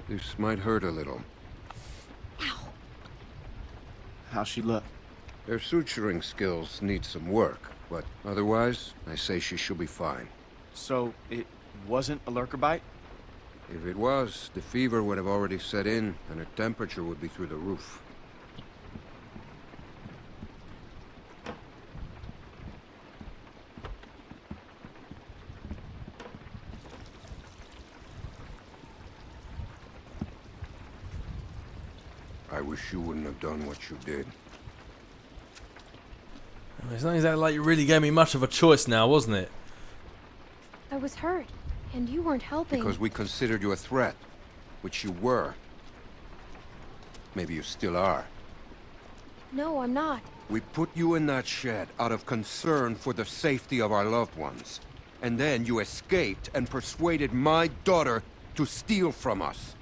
This might hurt a little. Ow. How's she look? Her suturing skills need some work, but otherwise, I say she should be fine. So, it wasn't a lurker bite? If it was, the fever would have already set in, and her temperature would be through the roof. I wish you wouldn't have done what you did. It's not exactly like you really gave me much of a choice now, wasn't it? I was hurt, and you weren't helping. Because we considered you a threat, which you were. Maybe you still are. No, I'm not. We put you in that shed out of concern for the safety of our loved ones. And then you escaped and persuaded my daughter to steal from us.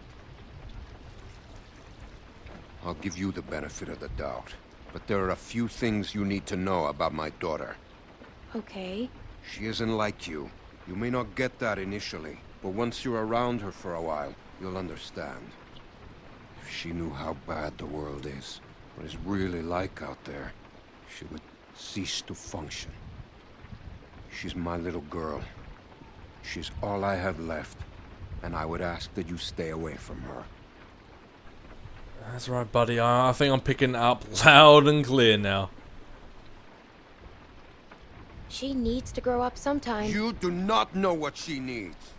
I'll give you the benefit of the doubt, but there are a few things you need to know about my daughter. Okay. She isn't like you. You may not get that initially, but once you're around her for a while, you'll understand. If she knew how bad the world is, what it's really like out there, she would cease to function. She's my little girl. She's all I have left, and I would ask that you stay away from her. That's right, buddy. I think I'm picking it up loud and clear now. She needs to grow up sometime. You do not know what she needs.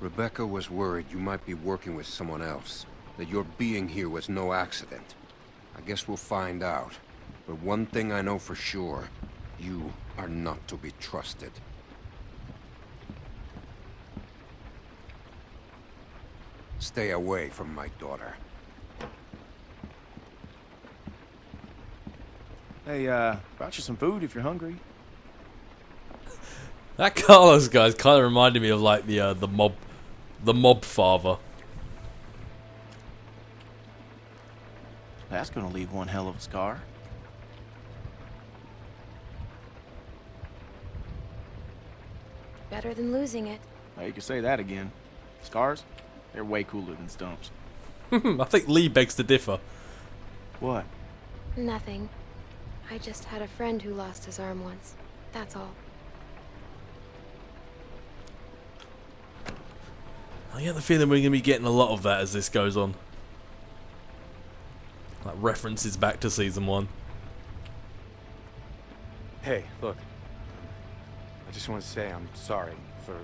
Rebecca was worried you might be working with someone else, that your being here was no accident. I guess we'll find out. But one thing I know for sure, you are not to be trusted. Stay away from my daughter. Hey, brought you some food if you're hungry. That Carlos guy's kind of reminded me of like the mob father. That's gonna leave one hell of a scar. Better than losing it. Well, you can say that again. Scars? They're way cooler than stumps. I think Lee begs to differ. What? Nothing. I just had a friend who lost his arm once. That's all. I get the feeling we're going to be getting a lot of that as this goes on. Like references back to season 1. Hey, look. I just want to say I'm sorry for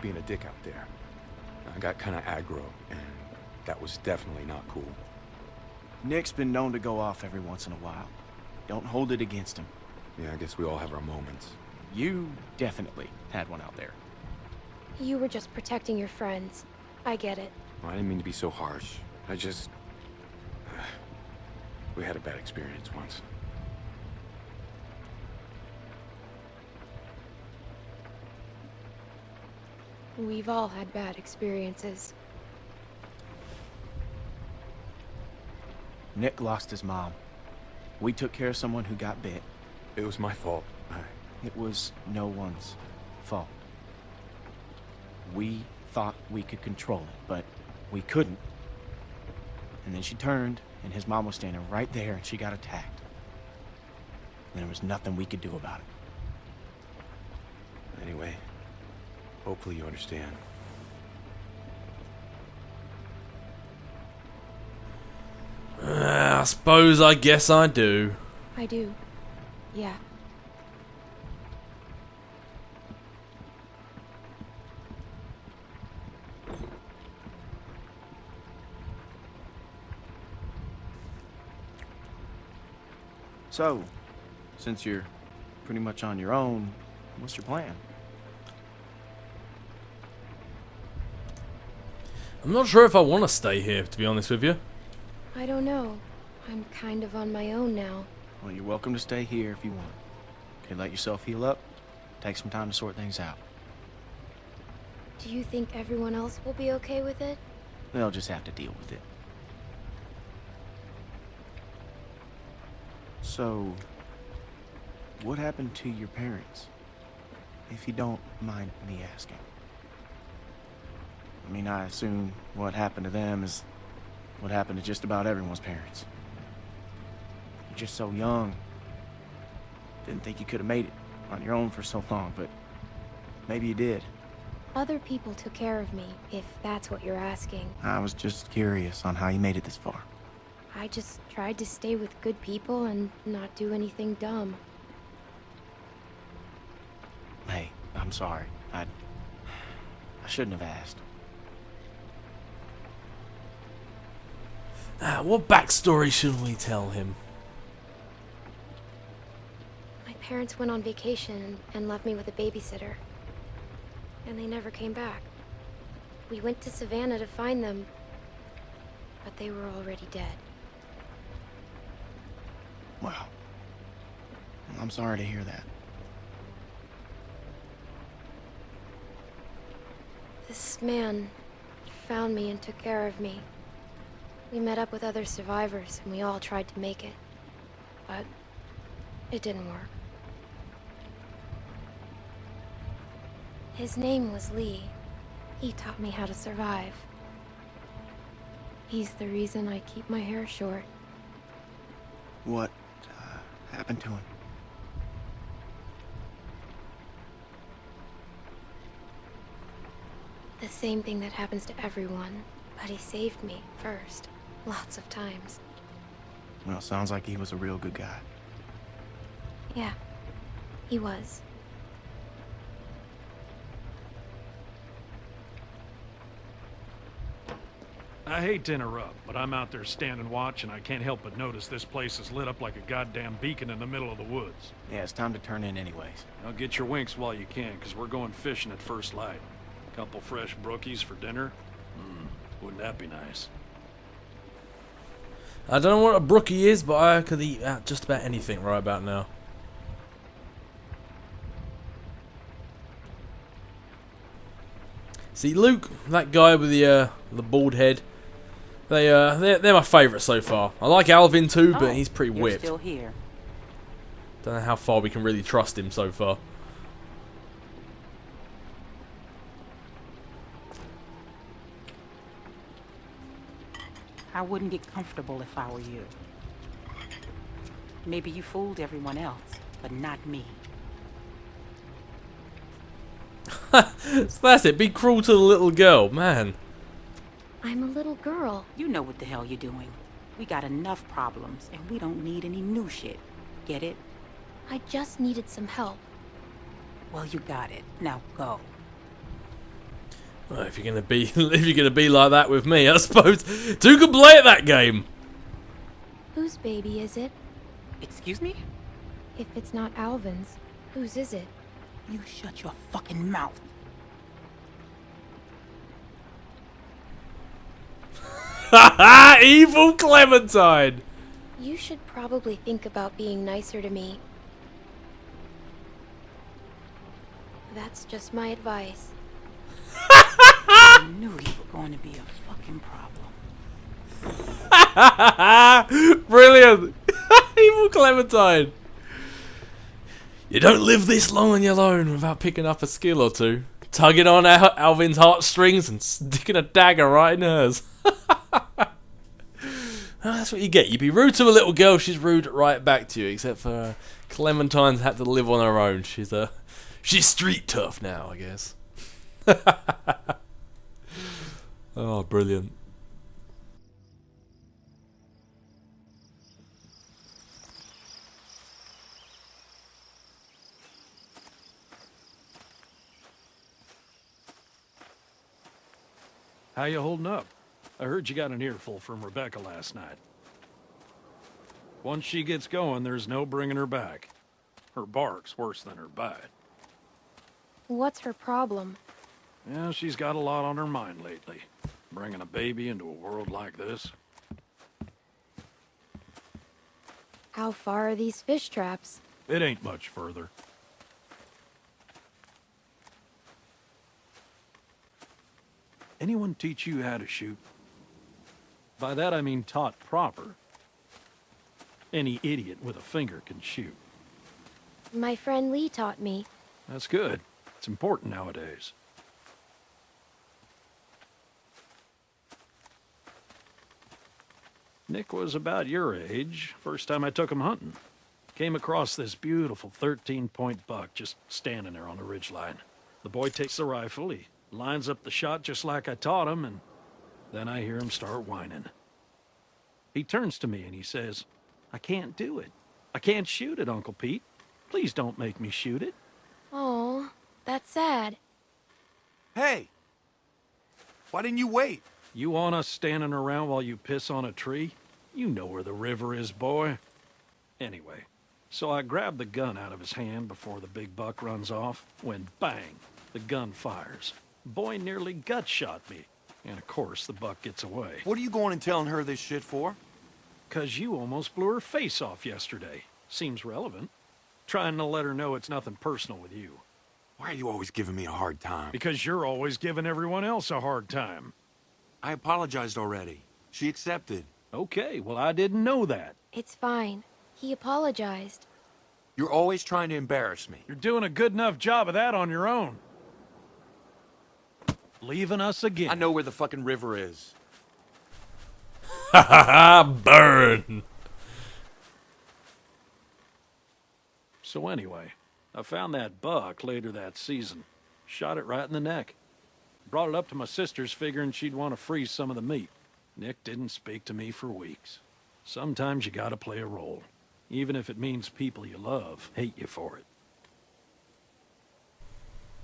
being a dick out there. I got kind of aggro, and that was definitely not cool. Nick's been known to go off every once in a while. Don't hold it against him. Yeah, I guess we all have our moments. You definitely had one out there. You were just protecting your friends. I get it. Well, I didn't mean to be so harsh. I just... we had a bad experience once. We've all had bad experiences. Nick lost his mom. We took care of someone who got bit. It was my fault. It was no one's fault. We thought we could control it, but we couldn't. And then she turned, and his mom was standing right there, and she got attacked. And there was nothing we could do about it. Anyway, hopefully you understand. I guess I do. I do. Yeah. So, since you're pretty much on your own, what's your plan? I'm not sure if I want to stay here, to be honest with you. I don't know. I'm kind of on my own now. Well, you're welcome to stay here if you want. Okay, let yourself heal up. Take some time to sort things out. Do you think everyone else will be okay with it? They'll just have to deal with it. So, what happened to your parents? If you don't mind me asking. I mean, I assume what happened to them is what happened to just about everyone's parents. You're just so young. Didn't think you could have made it on your own for so long, but maybe you did. Other people took care of me, if that's what you're asking. I was just curious on how you made it this far. I just tried to stay with good people and not do anything dumb. Hey, I'm sorry. I shouldn't have asked. What backstory should we tell him? My parents went on vacation and left me with a babysitter. And they never came back. We went to Savannah to find them, but they were already dead. Wow. I'm sorry to hear that. This man found me and took care of me. We met up with other survivors and we all tried to make it. But it didn't work. His name was Lee. He taught me how to survive. He's the reason I keep my hair short. What happened to him? The same thing that happens to everyone, but he saved me first, lots of times. Well, sounds like he was a real good guy. Yeah, he was. I hate to interrupt, but I'm out there standing watch and I can't help but notice this place is lit up like a goddamn beacon in the middle of the woods. Yeah, it's time to turn in anyways. Now get your winks while you can, because we're going fishing at first light. Couple fresh brookies for dinner? Wouldn't that be nice? I don't know what a brookie is, but I could eat just about anything right about now. See, Luke, that guy with the bald head, they're my favourite so far. I like Alvin too, but he's pretty you're whipped. Still here. Don't know how far we can really trust him so far. I wouldn't get comfortable if I were you. Maybe you fooled everyone else, but not me. So that's it. Be cruel to the little girl, man. I'm a little girl. You know what the hell you're doing. We got enough problems, and we don't need any new shit. Get it? I just needed some help. Well, you got it. Now go. Well, if you're gonna be like that with me, I suppose two can play at that game. Whose baby is it? Excuse me? If it's not Alvin's, whose is it? You shut your fucking mouth. Haha! Evil Clementine! You should probably think about being nicer to me. That's just my advice. I knew you were going to be a fucking problem. Brilliant! Evil Clementine! You don't live this long on your own without picking up a skill or two. Tugging on Alvin's heartstrings and sticking a dagger right in hers. That's what you get. You be rude to a little girl, she's rude right back to you. Except for Clementine's had to live on her own. She's street tough now, I guess. Oh, brilliant. How you holding up? I heard you got an earful from Rebecca last night. Once she gets going, there's no bringing her back. Her bark's worse than her bite. What's her problem? Yeah, she's got a lot on her mind lately. Bringing a baby into a world like this. How far are these fish traps? It ain't much further. Anyone teach you how to shoot? By that I mean taught proper. Any idiot with a finger can shoot. My friend Lee taught me. That's good. It's important nowadays. Nick was about your age, first time I took him hunting. Came across this beautiful 13-point buck just standing there on the ridgeline. The boy takes the rifle, he lines up the shot just like I taught him, and then I hear him start whining. He turns to me and he says, "I can't do it. I can't shoot it, Uncle Pete. Please don't make me shoot it." Oh, that's sad. Hey! Why didn't you wait? You want us standing around while you piss on a tree? You know where the river is, boy. Anyway, so I grabbed the gun out of his hand before the big buck runs off, when bang, the gun fires. Boy nearly gut shot me, and of course the buck gets away. What are you going and telling her this shit for? 'Cause you almost blew her face off yesterday. Seems relevant. Trying to let her know it's nothing personal with you. Why are you always giving me a hard time? Because you're always giving everyone else a hard time. I apologized already. She accepted. Okay, well I didn't know that. It's fine. He apologized. You're always trying to embarrass me. You're doing a good enough job of that on your own. Leaving us again. I know where the fucking river is. Ha ha ha! Burn! So anyway, I found that buck later that season. Shot it right in the neck. Brought it up to my sister's figuring she'd want to freeze some of the meat. Nick didn't speak to me for weeks. Sometimes you gotta play a role. Even if it means people you love hate you for it.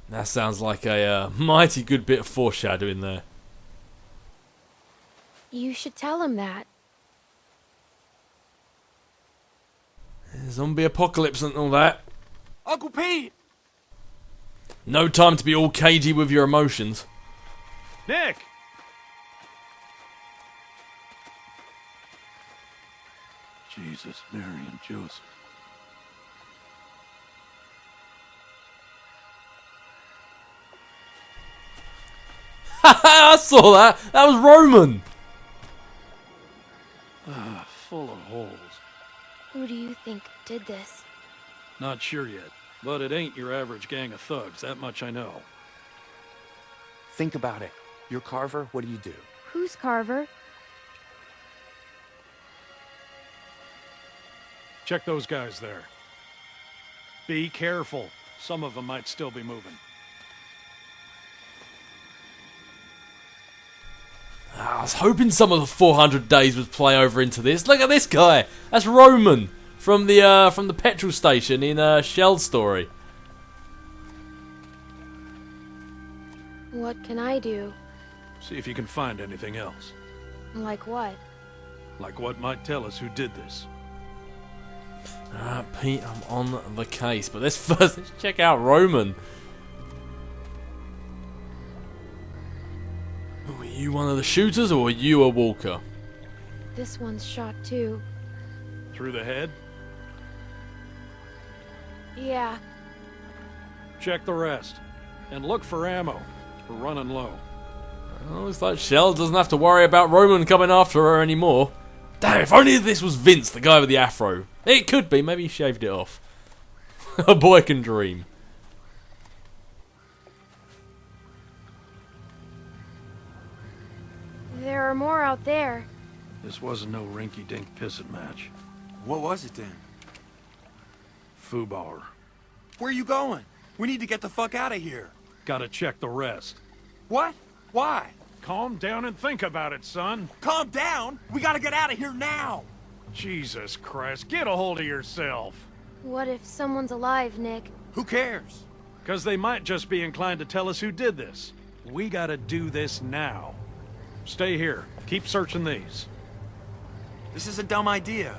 That sounds like a mighty good bit of foreshadowing there. You should tell him that. Zombie apocalypse and all that. Uncle Pete! No time to be all cagey with your emotions. Nick! Jesus, Mary, and Joseph. I saw that! That was Roman! Full of holes. Who do you think did this? Not sure yet, but it ain't your average gang of thugs, that much I know. Think about it. You're Carver, what do you do? Who's Carver? Check those guys there. Be careful. Some of them might still be moving. I was hoping some of the 400 days would play over into this. Look at this guy. That's Roman from the petrol station in Shell's story. What can I do? See if you can find anything else. Like what? Like what might tell us who did this. Alright, Pete, I'm on the case. But let's first check out Roman. Were you one of the shooters or were you a walker? This one's shot too. Through the head? Yeah. Check the rest. And look for ammo. We're running low. Well, looks like Shell doesn't have to worry about Roman coming after her anymore. Damn, if only this was Vince, the guy with the afro. It could be, maybe he shaved it off. A boy can dream. There are more out there. This wasn't no rinky-dink pissing match. What was it then? Fubar. Where are you going? We need to get the fuck out of here. Gotta check the rest. What? Why? Calm down and think about it, son. Calm down! We gotta get out of here now! Jesus Christ, get a hold of yourself. What if someone's alive, Nick? Who cares? 'Cause they might just be inclined to tell us who did this. We gotta do this now. Stay here. Keep searching these. This is a dumb idea.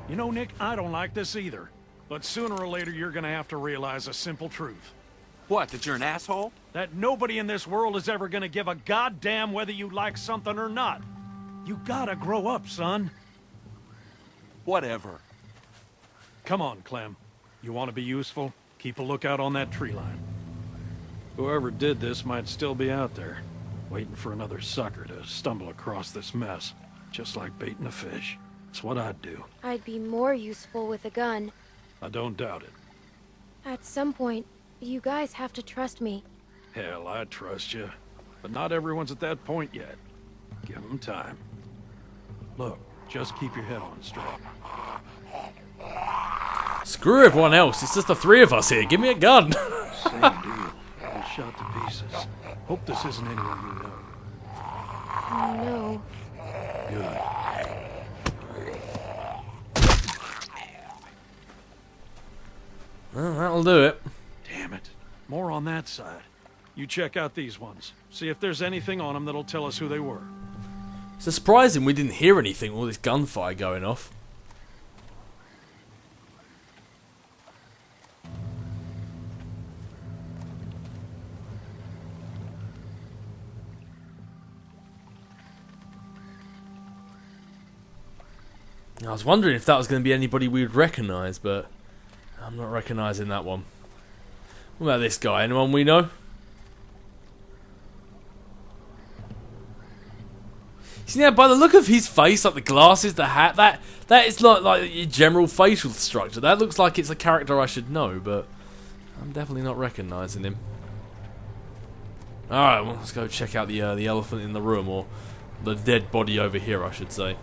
You know, Nick, I don't like this either. But sooner or later, you're gonna have to realize a simple truth. What, that you're an asshole? That nobody in this world is ever gonna give a goddamn whether you like something or not. You gotta grow up, son. Whatever. Come on, Clem. You want to be useful? Keep a lookout on that tree line. Whoever did this might still be out there, waiting for another sucker to stumble across this mess, just like baiting a fish. It's what I'd do. I'd be more useful with a gun. I don't doubt it. At some point, you guys have to trust me. Hell, I trust you. But not everyone's at that point yet. Give them time. Look, just keep your head on straight. Screw everyone else. It's just the three of us here. Give me a gun. Same deal. All shot to pieces. Hope this isn't anyone you know. No. Good. Well, that'll do it. Damn it. More on that side. You check out these ones. See if there's anything on them that'll tell us who they were. It's surprising we didn't hear anything, all this gunfire going off. I was wondering if that was going to be anybody we would recognise, but I'm not recognising that one. What about this guy? Anyone we know? See, now, by the look of his face, like the glasses, the hat, that is not like your general facial structure. That looks like it's a character I should know, but I'm definitely not recognising him. Alright, well, let's go check out the elephant in the room, or the dead body over here, I should say.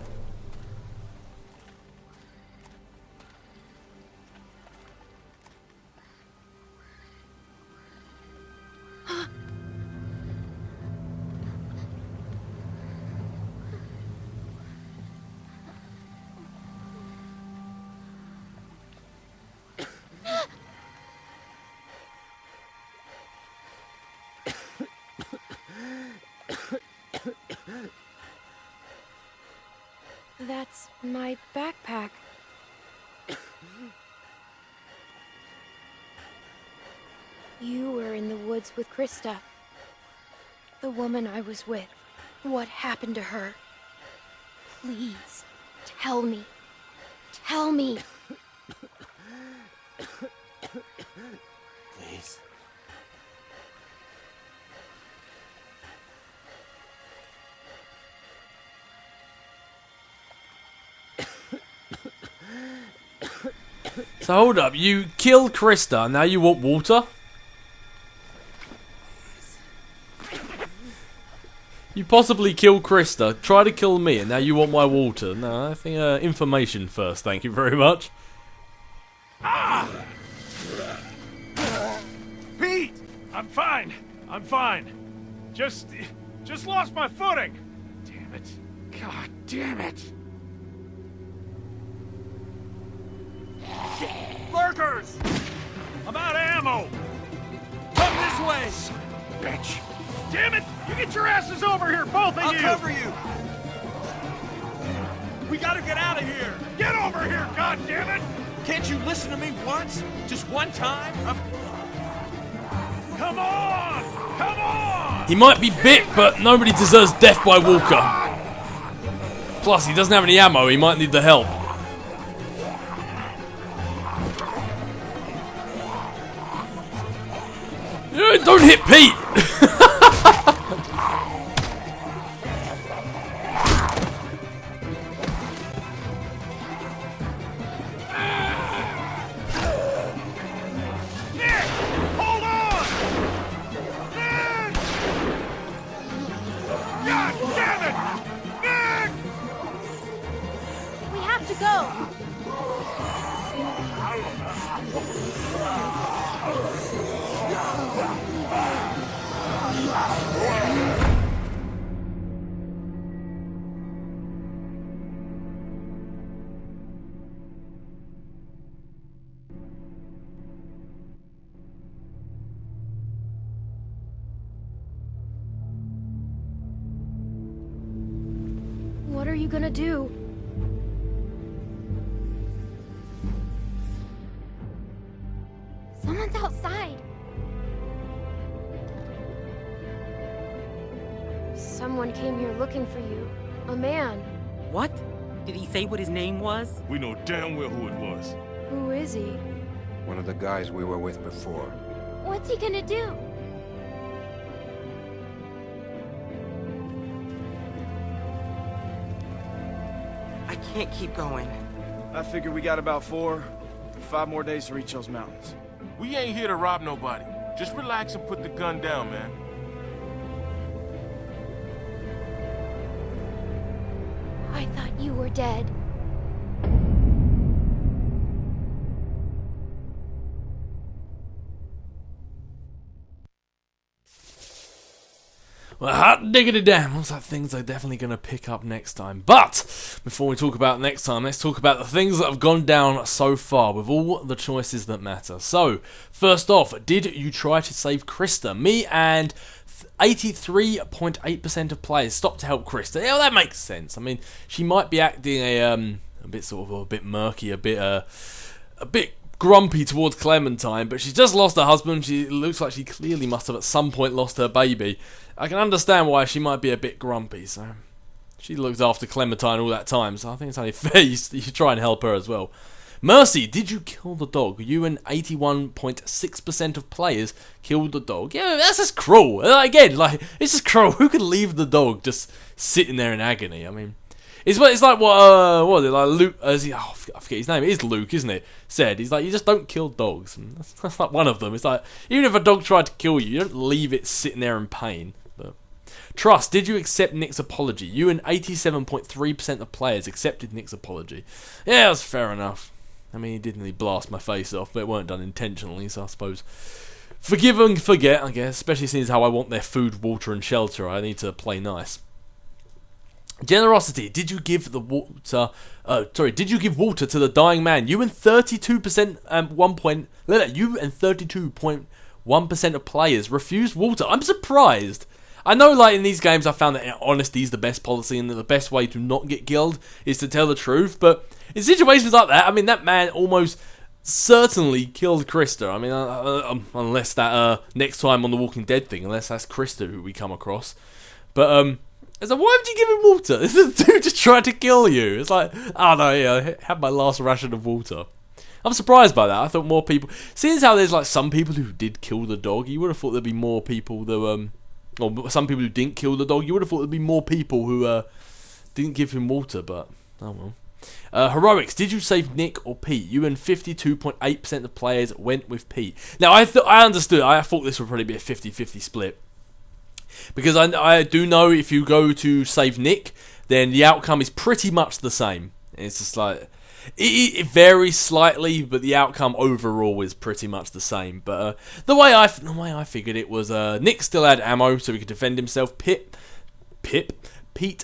That's my backpack. You were in the woods with Krista. The woman I was with. What happened to her? Please, tell me. Tell me. Please. So hold up, you killed Krista, now you want water? You possibly killed Krista, try to kill me, and now you want my water. No, I think information first, thank you very much. Pete! I'm fine. I'm fine. Just lost my footing. Damn it. God damn it. Lurkers! I'm out of ammo! Come this way! Bitch! Damn it! You get your asses over here, both of you! I'll cover you! We gotta get out of here! Get over here, goddammit! Can't you listen to me once? Just one time? Come on! Come on! He might be bit, but nobody deserves death by Walker. Plus, he doesn't have any ammo, he might need the help. Don't hit Pete! Nick! Hold on! Nick! God damn it! Nick! We have to go. What are you gonna do? Someone's outside. Someone came here looking for you. A man. What? Did he say what his name was? We know damn well who it was. Who is he? One of the guys we were with before. What's he gonna do? I can't keep going. I figure we got about 5 more days to reach those mountains. We ain't here to rob nobody. Just relax and put the gun down, man. I thought you were dead. Well, hot diggity damn, looks like things are definitely going to pick up next time. But, before we talk about next time, let's talk about the things that have gone down so far with all the choices that matter. So, first off, did you try to save Krista? Me and 83.8% of players stopped to help Krista. Yeah, well, that makes sense. I mean, she might be acting a bit sort of a bit murky, a bit grumpy towards Clementine, but she's just lost her husband. She looks like she clearly must have at some point lost her baby. I can understand why she might be a bit grumpy, so she looked after Clementine all that time, so I think it's only fair you should try and help her as well. Mercy, did you kill the dog? You and 81.6% of players killed the dog. Yeah, that's just cruel. Again, it's just cruel. Who could leave the dog just sitting there in agony? I mean, it's like what is it, like Luke, I forget his name, it is Luke, isn't it, said, he's like, you just don't kill dogs, and that's like one of them. It's like, even if a dog tried to kill you, you don't leave it sitting there in pain. But Trust, did you accept Nick's apology? You and 87.3% of players accepted Nick's apology. Yeah, that's fair enough. I mean, he didn't really blast my face off, but it weren't done intentionally, so I suppose forgive and forget, I guess, especially since how I want their food, water, and shelter. I need to play nice. Generosity, did you give water to the dying man? You and 32.1% of players refused water. I'm surprised. I know, like, in these games I found that honesty is the best policy and that the best way to not get killed is to tell the truth, but in situations like that, I mean, that man almost certainly killed Krista. I mean, unless that next time on the Walking Dead thing, unless that's Krista who we come across. But it's like, why would you give him water? This dude just tried to kill you. It's like, oh no, yeah, have my last ration of water. I'm surprised by that. I thought more people, seeing as how there's like some people who did kill the dog, you would have thought there'd be more people that or some people who didn't kill the dog. You would have thought there'd be more people who didn't give him water, but oh well. Heroics, did you save Nick or Pete? You and 52.8% of players went with Pete. Now, I understood. I thought this would probably be a 50-50 split. Because I do know if you go to save Nick, then the outcome is pretty much the same. It's just like, it varies slightly, but the outcome overall is pretty much the same. But the way I figured it was, Nick still had ammo, so he could defend himself. Pete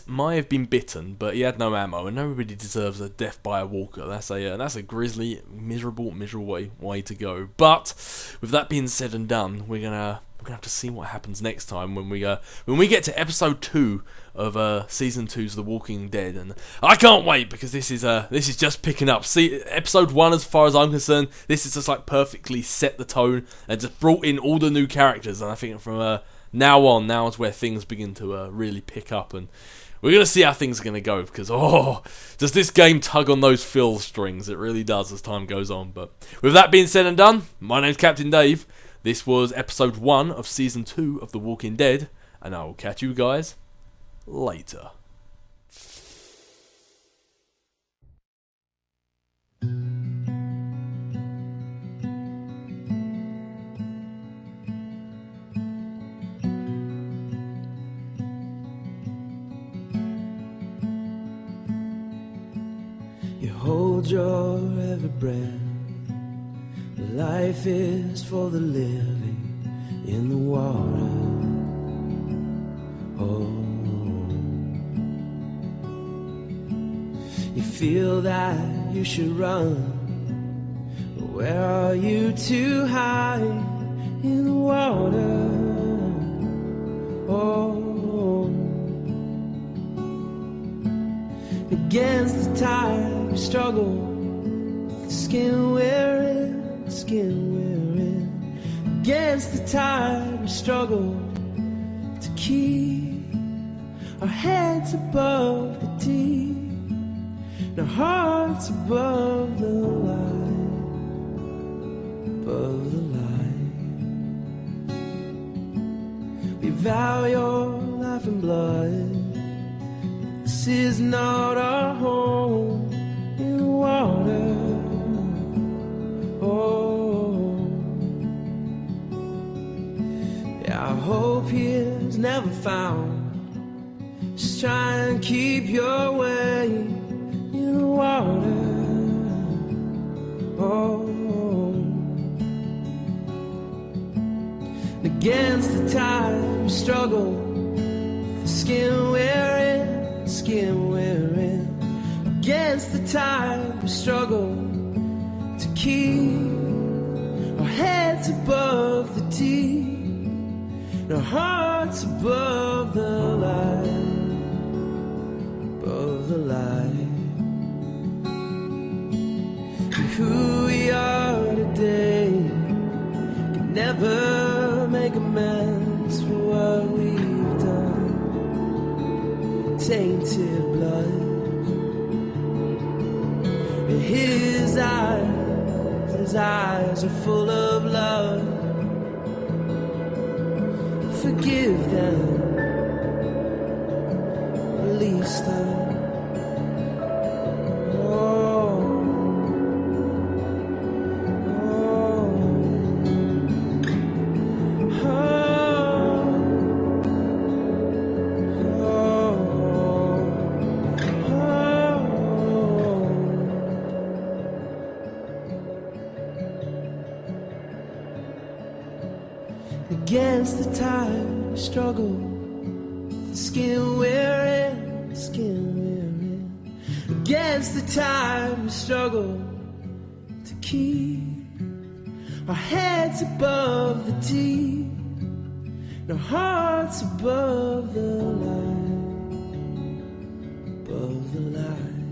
might have been bitten, but he had no ammo, and nobody deserves a death by a walker. That's a grisly, miserable way to go. But with that being said and done, we're gonna have to see what happens next time when we get to episode 2 of season 2's The Walking Dead, and I can't wait because this is just picking up. See, episode 1, as far as I'm concerned, this is just like perfectly set the tone and just brought in all the new characters, and I think from now is where things begin to really pick up, and we're going to see how things are going to go, because does this game tug on those fill strings? It really does as time goes on. But with that being said and done, my name's Captain Dave. This was episode 1 of season 2 of The Walking Dead, and I will catch you guys later. You hold your every breath. Life is for the living in the water. You feel that you should run, but where are you to hide in the water? Against the tide, you struggle with the skin we're in. Against the tide, we struggle to keep our heads above the deep, and our hearts above the light, We vow your life and blood. This is not our home in the water. Our hope here's never found. Just try and keep your way Against the time we struggle, the skin we're in, the skin we're in. Against the time we struggle to keep our heads above the deep, and our hearts above the light, above the light. And who we are today can never make amends for what we've done. Tainted blood. His eyes are full of love. Forgive them, release them. Against the tide we struggle, the skin we're in, the skin we're in. Against the tide we struggle to keep our heads above the deep, and our hearts above the light, above the light.